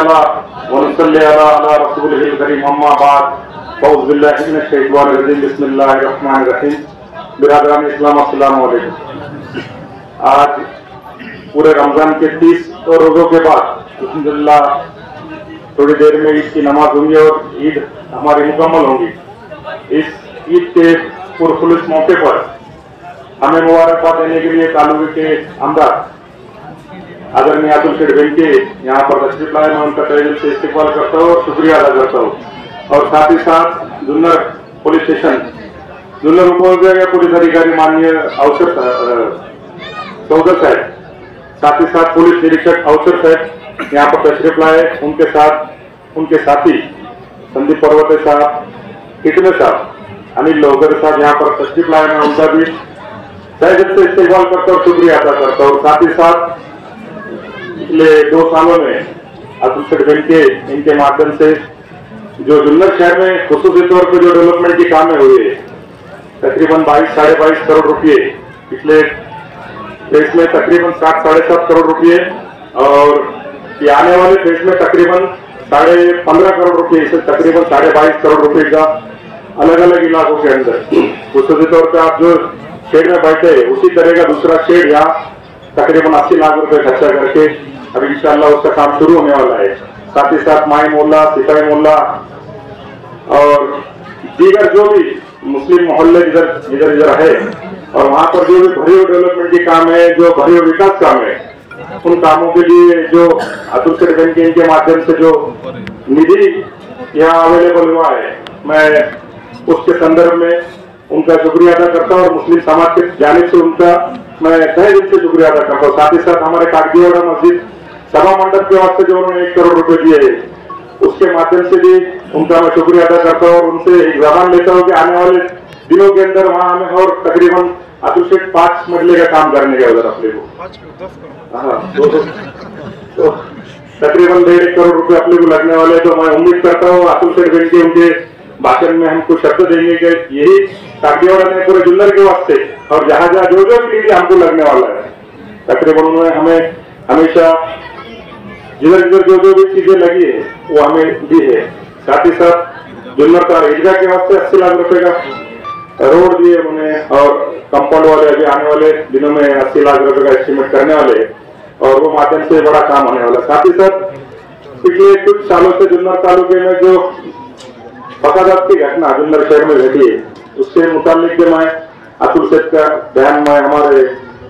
अला व नसल्ली अला रसूलिहिल करीम अम्मा बाद औज़ु बिल्लाहि मिनश शैतानिर रजीम बिस्मिल्लाहिर रहमानिर रहीम। बिरादरान इस्लाम अस्सलाम वालेकुम। आज पूरे रमजान के 30 रोजों के बाद अल्हम्दुलिल्लाह थोड़ी देर में ईद की नमाज होंगी और ईद हमारी मुकम्मल होगी। इस ईद के पुरखुलूस मौके पर हमें मुबारकबाद देने के लिए तालुके के आमदार आदरणीय अतुल शेठ के यहाँ पर तशरीफ लाए, मैं उनका तहे दिल से इस्तेकबाल करता हूँ और शुक्रिया अदा करता हूँ। और साथ ही साथ जुन्नर पुलिस स्टेशन जुन्नर उपविभागीय पुलिस अधिकारी माननीय अवसर सौदर साहब, साथ ही साथ पुलिस निरीक्षक अवसर साहब यहाँ पर तशरीफ लाए, उनके साथ उनके साथी संदीप पर्वते साहब, कितने साहब, अनिल लोहगर साहब यहाँ पर तशरीफ लाए, मैं उनका भी तहे दिल से इस्तेकबाल करता हूँ, शुक्रिया अदा करता हूँ। साथ ही साथ पिछले 2 सालों में अतुल शेठ के इनके माध्यम से जो जुन्नर शहर में खुसूसी तौर पर जो डेवलपमेंट की कामें हुए तकरीबन 22-22.5 करोड़ रुपए, पिछले फेज में तकरीबन 7-7.5 करोड़ रुपए और ये आने वाले फेज में तकरीबन 15.5 करोड़ रुपए, इसे तकरीबन 22.5 करोड़ रुपए का अलग अलग इलाकों के अंदर खुसूसी तौर पर आप जो शेड में बैठे उसी तरह का दूसरा शेड यहाँ तकरीबन 80 लाख रुपए खर्चा करके अभी इंशाअल्लाह उसका काम शुरू होने वाला है। साथ ही साथ माई मोहल्ला, सिपाही मोहल्ला और दीगर जो भी मुस्लिम मोहल्ले इधर है और वहां पर जो भी भरी हुई डेवलपमेंट के काम है, जो भरी हुई विकास काम है, उन कामों के लिए जो अतुल शेठ के इनके माध्यम से जो निधि यहाँ अवेलेबल हुआ है, मैं उसके संदर्भ में उनका शुक्रिया अदा करता हूँ और मुस्लिम समाज के जानिब से उनका मैं तहे दिल से शुक्रिया अदा करता हूँ। साथ ही साथ हमारे कागजीवाड़ा मस्जिद सभा मंडप के वास्ते जो उन्होंने 1 करोड़ रुपए दिए है, उसके माध्यम से भी उनका मैं शुक्रिया अदा करता हूँ और उनसे एक जबान लेता हूँ कि आने वाले दिनों के अंदर वहाँ हमें और तकरीबन अतुल शेठ 5 मरले का काम करने का उधर अपने को, हाँ, तो तकरीबन 1.5 करोड़ रुपए अपने को लगने वाले। तो मैं उम्मीद करता हूँ अतुल शेठ के उनके भाषण में हम कुछ शब्द देंगे कि यही कागजीवाड़ा में पूरे जुन्नर के वास्ते और जहाँ जहाँ जो जो भी हमको लगने वाला है, तकरीबन उन्होंने हमें हमेशा जिधर जो भी चीजें लगी है वो हमें दी है। साथ ही साथ जुन्नर का ईदगाह के वास्ते 80 लाख रुपए का रोड दिए उन्होंने और कंपाउंड वाले अभी आने वाले दिनों में 80 लाख रुपए का एस्टिमेट करने वाले और वो माध्यम से बड़ा काम होने वाला। साथ ही साथ पिछले कुछ सालों से जुन्नर तालुके में जो फसादात की घटना जुन्नर शहर में घटी है, उससे मुतालिक मैं अतुल शेठ का बयान मैं हमारे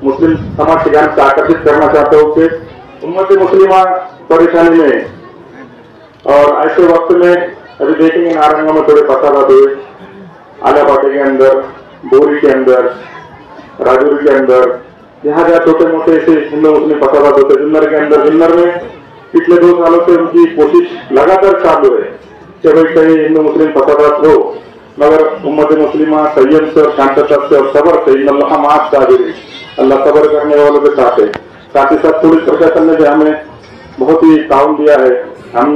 मुस्लिम समाज के ध्यान से आकर्षित करना चाहता हूँ कि उम्मत मुस्लिमा परेशानी में और ऐसे वक्त में अभी देखेंगे नारंगा में थोड़े फसादात हुए, आलापाटी के अंदर, बोरी के अंदर, राजौरी के अंदर, यहाँ जहाँ छोटे मोटे ऐसे हिंदू मुस्लिम फसादात होते, जुन्नर के अंदर, जुन्नर में पिछले 2 सालों से उनकी कोशिश लगातार चालू है कि भाई कहीं हिंदू मुस्लिम फसादात हो, मगर उम्मत मुस्लिमा संयम से और शांतता से और सबर से अल्लाह सबर करने वालों के साथ है। साथ ही साथ पुलिस प्रशासन ने भी हमें बहुत ही ताउन दिया है, हम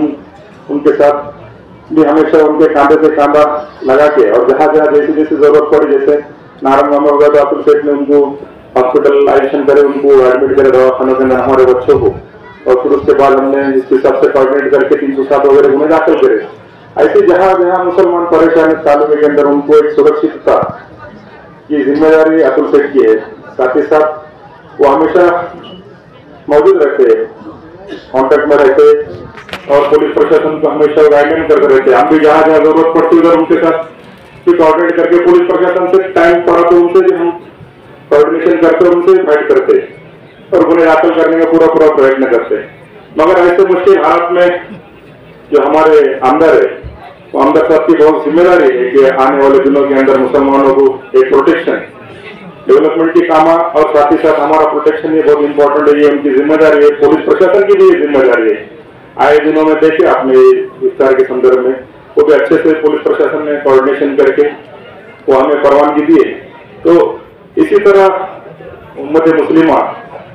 उनके साथ भी हमेशा उनके कांधे से कांधा लगा के और जहाँ जहाँ जैसी जैसी जरूरत पड़ी, जैसे नारंगा में होगा तो अतुल शेठ ने उनको हॉस्पिटलाइजेशन करे, उनको एडमिट करे दवाखानों के अंदर हमारे बच्चों को, और फिर उसके बाद हमने इसके हिसाब से कोऑर्डिनेट करके 307 वगैरह उन्हें दाखिल करे। ऐसे जहाँ जहाँ मुसलमान परेशान इस तालुके के अंदर उनको एक सुरक्षितता की जिम्मेदारी अतुल शेठ की है। साथ ही साथ वो हमेशा मौजूद रहते, कॉन्टेक्ट में रहते और पुलिस प्रशासन को हमेशा गाइडलाइन करते रहते। हम भी जहाँ जहाँ जरूरत पड़ती है उधर उनके साथ कोऑर्डिनेट करके पुलिस प्रशासन से टाइम पड़ा तो उनसे भी हम कोऑर्डिनेशन करते, उनसे फाइट करते और उन्हें दाखिल करने का पूरा प्रयत्न करते। मगर ऐसे मुश्किल हालात में जो हमारे आमदार है, वो आमदार साहब की बहुत जिम्मेदारी है कि आने वाले दिनों के अंदर मुसलमानों को एक प्रोटेक्शन, डेवलपमेंट की काम और साथ ही साथ हमारा प्रोटेक्शन ये बहुत इंपॉर्टेंट है, ये उनकी जिम्मेदारी है, पुलिस प्रशासन की भी ये जिम्मेदारी है। आए दिनों में देखे आपने विस्तार के संदर्भ में वो भी अच्छे से पुलिस प्रशासन ने कोऑर्डिनेशन करके वो हमें परवानगी दी है। तो इसी तरह उम्मत मुस्लिमा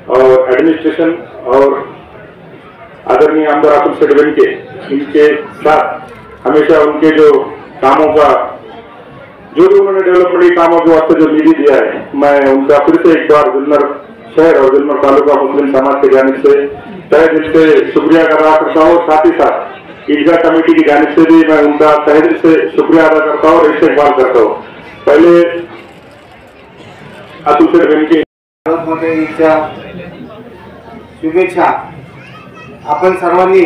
और एडमिनिस्ट्रेशन और आदरणीय आमदार अतुल शेठ के इनके साथ हमेशा उनके जो कामों का जो भी उन्होंने डेवलपमेंट कामों के वास्ते जो निधि दिया है, मैं उनका फिर से एक बार जुन्नर शहर और जुन्नर तालुका मुस्लिम समाज के जानिब से तहे दिल से शुक्रिया अदा करता हूँ। साथ ही साथ ईदगाह कमेटी की जानिब से भी मैं उनका तहे दिल से शुक्रिया अदा करता हूँ और इस्तेमाल करता हूँ। पहले अतुल सर इनकी ईदच्या शुभेच्छा। आपण सर्वांनी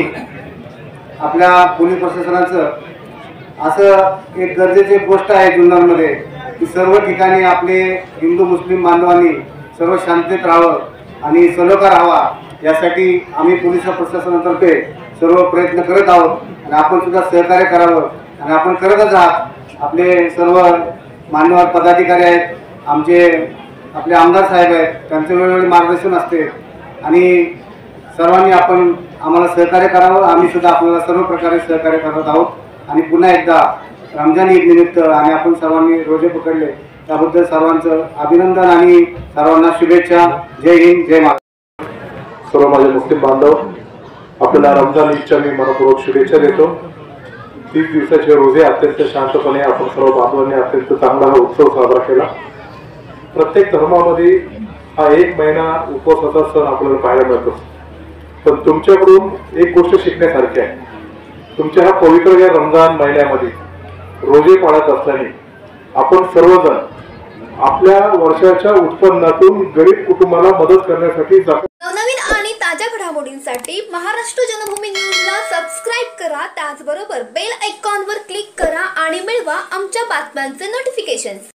आपल्या पोलीस प्रशासनाचं असं एक गरजेची गोष्ट आहे जुन्नरमध्ये की सर्व ठिकाणी आपले हिंदू मुस्लिम बांधवांनी सर्व शांततेत राहावं आणि सलोखा राहावा यासाठी आम्ही पोलीस प्रशासनातर्फे सर्व प्रयत्न करत आहोत आणि आपण सुद्धा सहकार्य करावं आणि आपण करतच आहात। आपले सर्व मान्यवर पदाधिकारी आहेत, आपले आमदार साहेब आहेत, त्यांचे वेळोवेळी मार्गदर्शन असते आणि सर्वांनी आपण आम्हाला सहकार्य करावं। आम्ही सुद्धा आपल्याला सर्व प्रकारे सहकार्य करत आहोत आणि पुन्हा एकदा रमजान ईद निमित्त आणि आपण सर्वांनी रोजे पकडले त्याबद्दल सर्वांचं अभिनंदन आणि सर्वांना शुभेच्छा। जय हिंद, जय महाराष्ट्र। सर्व माझे मुस्लिम बांधव, आपल्याला रमजान ईदच्या मी मनपूर्वक शुभेच्छा देतो। 30 दिवसाचे रोजे अत्यंत शांतपणे आपण सर्व बांधवांनी अत्यंत चांगला हा उत्सव साजरा केला। प्रत्येक धर्मामध्ये हा 1 महिना उपवासाचा सण आपल्याला पाहायला मिळतो, पण तुमच्याकडून एक गोष्ट शिकण्यासारखी आहे। तुमच्या हा पवित्र या रमजान महिन्यामध्ये रोजे पाळत असताना आपण सर्वजण आपल्या वर्षाच्या उत्पन्नातून गरीब कुटुंबाला मदत करण्यासाठी नवनवीन आणि ताज्या घडामोडींसाठी महाराष्ट्र जनभूमी न्यूजला सबस्क्राइब करा, त्याचबरोबर बेल आयकॉनवर क्लिक करा आणि मिळवा आमच्या बातम्यांचे नोटिफिकेशन्स।